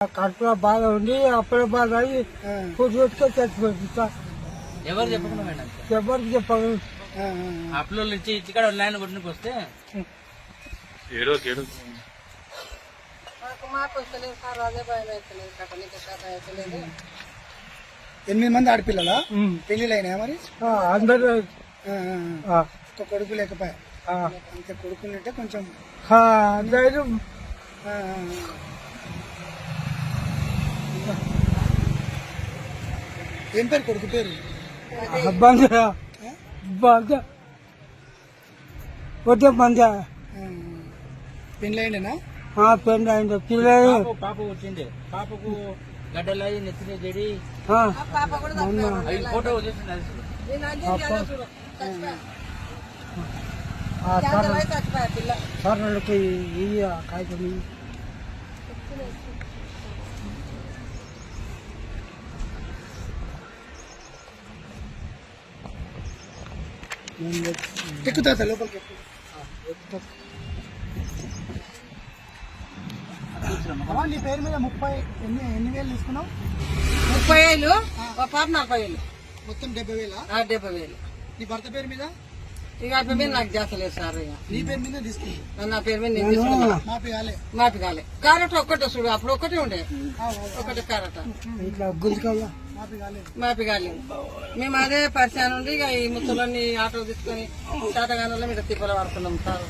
కడుపులో బాధ ఉండి అప్పుడే బాధ అయ్యి ఫుడ్ పెట్టుకొని చచ్చిపోయింది సార్. ఎవరు చెప్పకుండా మేడం ఎవరికి చెప్పాలి? అప్పుడు ఇచ్చి ఇక్కడ లైన్ కొట్టుకు వస్తే మాకు వస్తలేదు సార్, అదే భయం అవుతలేదు, కట్టనికి కథ అవుతలేదు. 8 మంది ఆడపిల్లలా పెళ్లిళ్ళు అయినాయా మరి? అందరూ ఒక కొడుకు లేకపోయా? అంతే కొడుకులు అంటే కొంచెం అందరూ ఏం పేరు కొడుకు పేరు? వద్దే మంది పెళ్లి అయినా పెండ్ అయింది పిల్లలు పాప వచ్చింది, పాపకు గడ్డలు అయ్యి నెత్తిన చెడి పాప కూడా అవి ఫోటో వచ్చేసింది. చచ్చిపోయా పిల్ల. సార్లకి కాగితం ఎక్కుతా లోపలికి నీ పేరు మీద 30 ఎన్ని వేలు తీసుకున్నావు? 30,000, ఒక పాప 40,000, మొత్తం 70,000. 70,000. నీ భర్త పేరు మీద? ఇక ఆ పేరు మీద నాకు చేస్తలేదు సార్. ఇక నీ పేరు మీద తీసుకున్నావు? నా పేరు మీద నేను తీసుకున్నా. మాపి కాలే కారట ఒక్కటే చూడు, అప్పుడు ఒక్కటే ఉండే, ఒకటే కారట ఇట్లా గుంజుకోవాలి. మాపి కాలేదు. మేము అదే పరిచయం నుండి ఇక ఈ ముత్తులన్నీ ఆటో తీసుకొని శాతగానంలో మీద తిప్పలు పడుతున్నాం సార్.